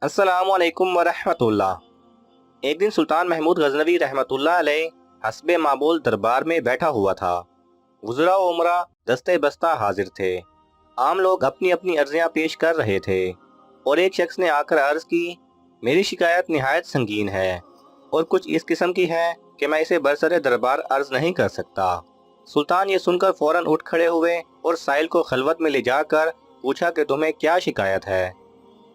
अस्सलामु अलैकुम वरहमतुल्लाह। एक दिन सुल्तान महमूद गजनवी रहमतुल्लाह अलैह हस्बे मामूल दरबार में बैठा हुआ था। वज़रा व उमरा दस्ते बस्ता हाजिर थे। आम लोग अपनी अपनी अर्जियां पेश कर रहे थे और एक शख्स ने आकर अर्ज की, मेरी शिकायत निहायत संगीन है और कुछ इस किस्म की है कि मैं इसे बरसरे दरबार अर्ज नहीं कर सकता। सुल्तान ये सुनकर फौरन उठ खड़े हुए और साइल को खलवत में ले जाकर पूछा कि तुम्हें क्या शिकायत है।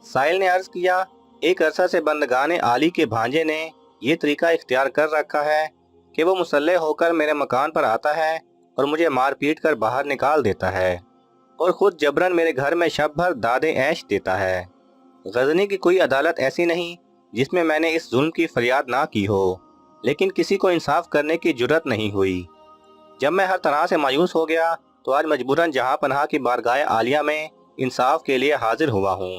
साइल ने अर्ज किया, एक अरसा से बंदगाने आली के भांजे ने ये तरीका इख्तियार कर रखा है कि वो मुसल्ले होकर मेरे मकान पर आता है और मुझे मार पीट कर बाहर निकाल देता है और खुद जबरन मेरे घर में शब भर दादे ऐश देता है। गजनी की कोई अदालत ऐसी नहीं जिसमें मैंने इस जुल्म की फरियाद ना की हो, लेकिन किसी को इंसाफ करने की जुर्रत नहीं हुई। जब मैं हर तरह से मायूस हो गया तो आज मजबूरन जहां पनाह की बारगाह आलिया में इंसाफ के लिए हाजिर हुआ हूँ।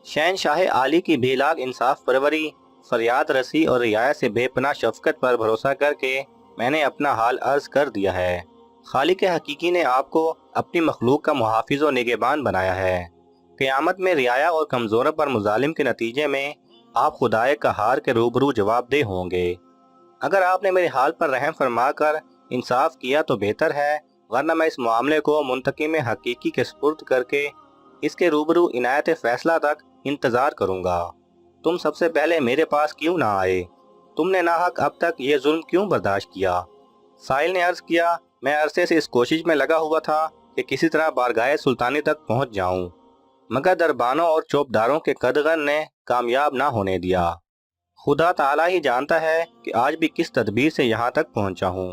शहनशाह आली की बेलाग इंसाफ परवरी, फरियाद रसी और रियायत से बेपनाह शफकत पर भरोसा करके मैंने अपना हाल अर्ज कर दिया है। खालिक हकीकी ने आपको अपनी मखलूक का मुहाफिज और निगहबान बनाया है। क़यामत में रियाया और कमज़ोरों पर मुजालिम के नतीजे में आप खुदाए कहार के रूबरू जवाबदेह होंगे। अगर आपने मेरे हाल पर रहम फरमा कर इंसाफ किया तो बेहतर है, वरना मैं इस मामले को मुंतकिम हकीकी के सुपुर्द करके इसके रूबरू इनायत फैसला तक इंतज़ार करूँगा। तुम सबसे पहले मेरे पास क्यों ना आए? तुमने नाहक अब तक ये जुल्म क्यों बर्दाश्त किया? साहिल ने अर्ज किया, मैं अरसे से इस कोशिश में लगा हुआ था कि किसी तरह बारगाह सुल्तानी तक पहुंच जाऊं, मगर दरबानों और चौबदारों के कदगन ने कामयाब ना होने दिया। खुदा ताला ही जानता है कि आज भी किस तदबीर से यहाँ तक पहुँचा हूँ।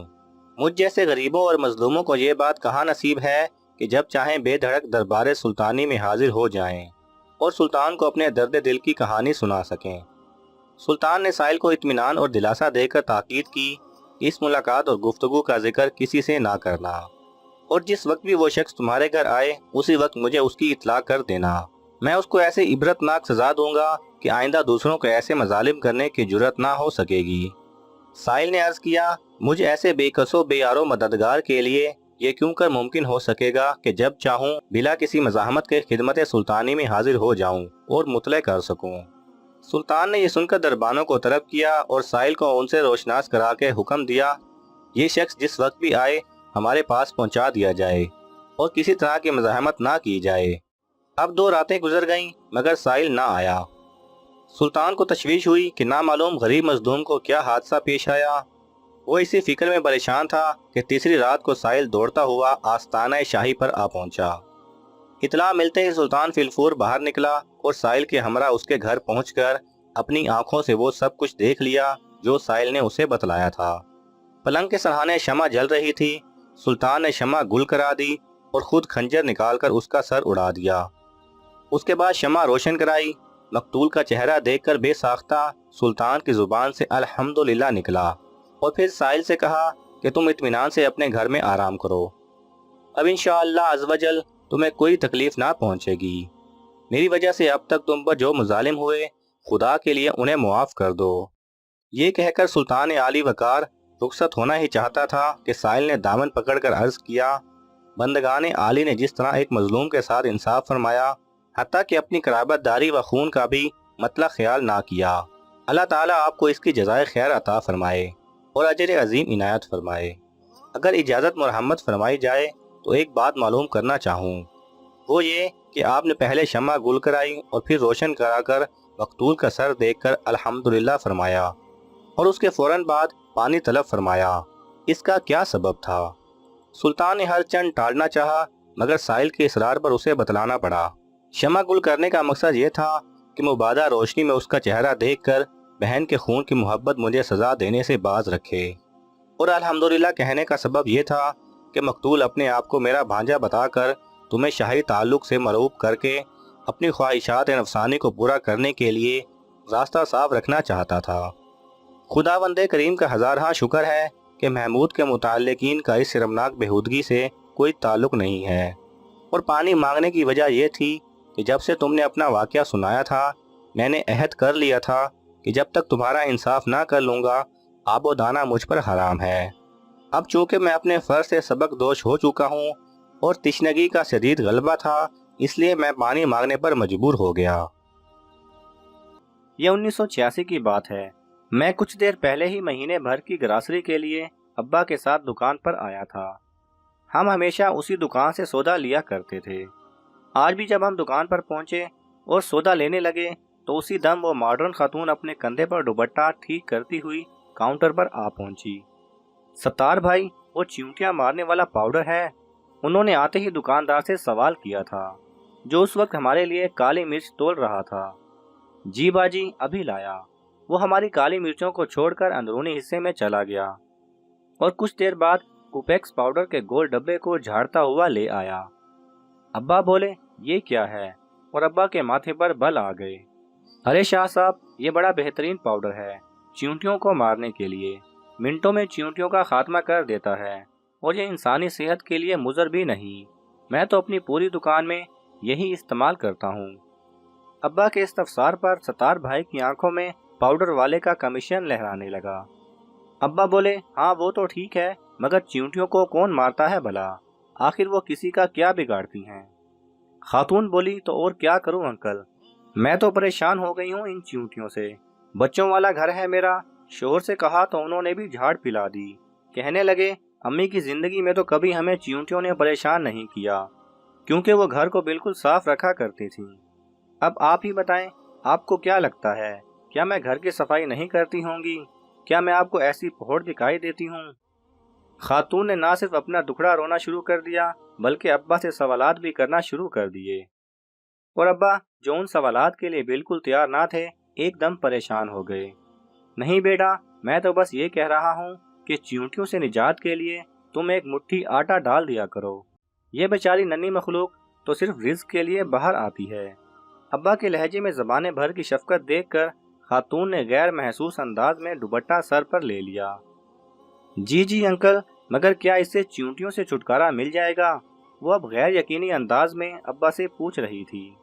मुझ जैसे गरीबों और मजलूमों को ये बात कहाँ नसीब है कि जब चाहें बेधड़क दरबार सुल्तानी में हाजिर हो जाएं और सुल्तान को अपने दर्द दिल की कहानी सुना सकें। सुल्तान ने साहिल को इत्मीनान और दिलासा देकर ताकीद की कि इस मुलाकात और गुफ्तगू का जिक्र किसी से ना करना और जिस वक्त भी वो शख्स तुम्हारे घर आए उसी वक्त मुझे उसकी इत्तला कर देना। मैं उसको ऐसे इबरतनाक सजा दूंगा कि आइंदा दूसरों को ऐसे मजालिम करने की जुर्रत ना हो सकेगी। साहिल ने अर्ज किया, मुझ ऐसे बेकसो बेयारो मददगार के लिए ये क्यों कर मुमकिन हो सकेगा कि जब चाहूँ बिला किसी मज़ाहमत के खिदमत सुल्तानी में हाजिर हो जाऊँ और मुतले कर सकूँ। सुल्तान ने यह सुनकर दरबानों को तरफ किया और साहिल को उनसे रोशनास करा के हुक्म दिया, ये शख्स जिस वक्त भी आए हमारे पास पहुंचा दिया जाए और किसी तरह की मज़ाहमत ना की जाए। अब 2 रातें गुजर गईं मगर साहिल ना आया। सुल्तान को तशवीश हुई कि नामालूम गरीब मजलूम को क्या हादसा पेश आया। वो इसी फिक्र में परेशान था कि तीसरी रात को साहिल दौड़ता हुआ आस्ताना शाही पर आ पहुंचा। इतला मिलते ही सुल्तान फिलफूर बाहर निकला और साहिल के हमरा उसके घर पहुंचकर अपनी आंखों से वो सब कुछ देख लिया जो साहिल ने उसे बतलाया था। पलंग के सरहाने शमा जल रही थी। सुल्तान ने शमा गुल करा दी और खुद खंजर निकालकर उसका सर उड़ा दिया। उसके बाद शमा रोशन कराई। मकतूल का चेहरा देखकर बेसाख्ता सुल्तान की जुबान से अल्हम्दुलिल्लाह निकला और फिर साहिल से कहा कि तुम इत्मीनान से अपने घर में आराम करो। अब इंशाअल्लाह अज़्वजल तुम्हें कोई तकलीफ ना पहुंचेगी। मेरी वजह से अब तक तुम पर जो मुजालिम हुए खुदा के लिए उन्हें मुआफ कर दो। ये कहकर सुल्तान आली वकार रुखसत होना ही चाहता था कि साहिल ने दामन पकड़कर अर्ज किया, बंदगाने आली ने जिस तरह एक मजलूम के साथ इंसाफ फरमाया, हत्ता कि अपनी कराबतदारी व खून का भी मतलब ख्याल ना किया, अल्लाह ताला आपको इसकी जज़ाए खैर अता फरमाए और अजर अजीम इनायत फरमाए। अगर इजाज़त मुरहम्मत फरमाई जाए तो एक बात मालूम करना चाहूँ, वो ये कि आपने पहले शमा गुल कराई और फिर रोशन कराकर मकतूल का सर देखकर अल्हम्दुलिल्लाह फरमाया और उसके फौरन बाद पानी तलब फरमाया। इसका क्या सबब था? सुल्तान ने हर चंद टालना चाहा मगर साहिल के इसरार पर उसे बतलाना पड़ा। शमा गुल करने का मकसद ये था कि मुबादा रोशनी में उसका चेहरा देखकर बहन के खून की मोहब्बत मुझे सजा देने से बाज रखे और अल्हम्दुलिल्लाह कहने का सबब यह था कि मकतूल अपने आप को मेरा भांजा बताकर तुम्हें शाही ताल्लुक से मरूब करके अपनी ख्वाहिशात नफसानी को पूरा करने के लिए रास्ता साफ रखना चाहता था। खुदावंदे करीम का हज़ार शुक्र है कि महमूद के मुताल्लिकीन का इस शर्मनाक बेहूदगी से कोई ताल्लुक नहीं है। और पानी मांगने की वजह यह थी कि जब से तुमने अपना वाक़या सुनाया था मैंने अहद कर लिया था कि जब तक तुम्हारा इंसाफ ना कर लूँगा आबो दाना मुझ पर हराम है। अब चूँकि मैं अपने फ़र्ज से सबक दोष हो चुका हूँ और तिश्नगी का शदीद गलबा था, इसलिए मैं पानी मांगने पर मजबूर हो गया। ये 1986 की बात है। मैं कुछ देर पहले ही महीने भर की ग्रासरी के लिए अब्बा के साथ दुकान पर आया था। हम हमेशा उसी दुकान से सौदा लिया करते थे। आज भी जब हम दुकान पर पहुंचे और सौदा लेने लगे तो उसी दम वो मॉडर्न खातून अपने कंधे पर दुपट्टा ठीक करती हुई काउंटर पर आ पहुंची। सत्तार भाई, वो चींटियां मारने वाला पाउडर है? उन्होंने आते ही दुकानदार से सवाल किया था, जो उस वक्त हमारे लिए काली मिर्च तोल रहा था। जी बाजी, अभी लाया। वो हमारी काली मिर्चों को छोड़कर अंदरूनी हिस्से में चला गया और कुछ देर बाद कुपेक्स पाउडर के गोल डब्बे को झाड़ता हुआ ले आया। अब्बा बोले, ये क्या है? और अब्बा के माथे पर बल आ गए। अरे शाह साहब, ये बड़ा बेहतरीन पाउडर है चींटियों को मारने के लिए। मिनटों में चींटियों का खात्मा कर देता है और ये इंसानी सेहत के लिए मुज़र भी नहीं। मैं तो अपनी पूरी दुकान में यही इस्तेमाल करता हूँ। अब्बा के इस्तफसार पर सत्तार भाई की आंखों में पाउडर वाले का कमीशन लहराने लगा। अब्बा बोले, हाँ वो तो ठीक है, मगर चींटियों को कौन मारता है भला? आखिर वो किसी का क्या बिगाड़ती हैं? खातून बोली, तो और क्या करूं अंकल, मैं तो परेशान हो गई हूँ इन चींटियों से। बच्चों वाला घर है मेरा। शोहर से कहा तो उन्होंने भी झाड़ पिला दी। कहने लगे, अम्मी की जिंदगी में तो कभी हमें चींटियों ने परेशान नहीं किया, क्योंकि वो घर को बिल्कुल साफ रखा करती थी। अब आप ही बताएं, आपको क्या लगता है, क्या मैं घर की सफाई नहीं करती होंगी? क्या मैं आपको ऐसी पहोड़ दिखाई देती हूँ? खातून ने ना सिर्फ अपना दुखड़ा रोना शुरू कर दिया, बल्कि अब्बा से सवालात भी करना शुरू कर दिए। और अब्बा, जो उन सवालात के लिए बिल्कुल तैयार ना थे, एकदम परेशान हो गए। नहीं बेटा, मैं तो बस ये कह रहा हूँ कि चींटियों से निजात के लिए तुम एक मुट्ठी आटा डाल दिया करो। ये बेचारी नन्ही मखलूक तो सिर्फ रिज्क के लिए बाहर आती है। अब्बा के लहजे में ज़बाने भर की शफकत देखकर खातून ने गैर महसूस अंदाज में दुपट्टा सर पर ले लिया। जी जी अंकल, मगर क्या इससे चींटियों से छुटकारा मिल जाएगा? वो अब गैर यकीनी अंदाज में अब्बा से पूछ रही थी।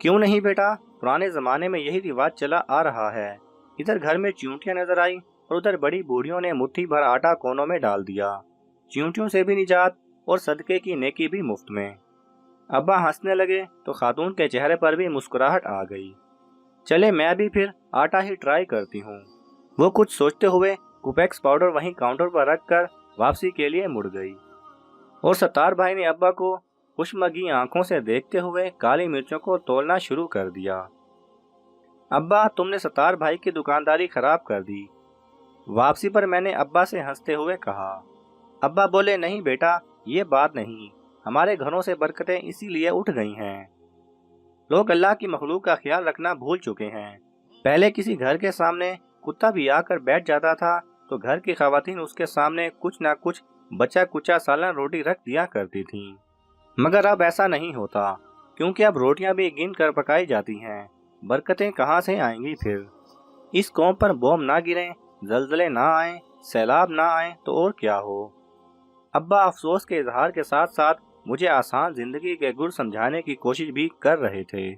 क्यों नहीं बेटा, पुराने ज़माने में यही रिवाज चला आ रहा है। इधर घर में चींटियां नजर आई और उधर बड़ी बूढ़ियों ने मुट्ठी भर आटा कोनों में डाल दिया। चींटियों से भी निजात और सदके की नेकी भी मुफ्त में। अब्बा हंसने लगे तो खातून के चेहरे पर भी मुस्कुराहट आ गई। चले, मैं भी फिर आटा ही ट्राई करती हूँ। वो कुछ सोचते हुए कुपेक्स पाउडर वहीं काउंटर पर रखकर वापसी के लिए मुड़ गई और सत्तार भाई ने अब्बा को खुशमगी आंखों से देखते हुए काली मिर्चों को तोलना शुरू कर दिया। अब्बा, तुमने सत्तार भाई की दुकानदारी खराब कर दी। वापसी पर मैंने अब्बा से हंसते हुए कहा। अब्बा बोले, नहीं बेटा, ये बात नहीं, हमारे घरों से बरकतें इसीलिए उठ गई हैं। लोग अल्लाह की मखलूक का ख्याल रखना भूल चुके हैं। पहले किसी घर के सामने कुत्ता भी आकर बैठ जाता था तो घर की खवातीन उसके सामने कुछ ना कुछ बचा कुचा सालन रोटी रख दिया करती थीं। मगर अब ऐसा नहीं होता, क्योंकि अब रोटियां भी गिन कर पकाई जाती हैं। बरकतें कहाँ से आएंगी फिर? इस कौम पर बम ना गिरें, जल्जले ना आए, सैलाब ना आए तो और क्या हो। अब्बा अफसोस के इजहार के साथ साथ मुझे आसान जिंदगी के गुर समझाने की कोशिश भी कर रहे थे।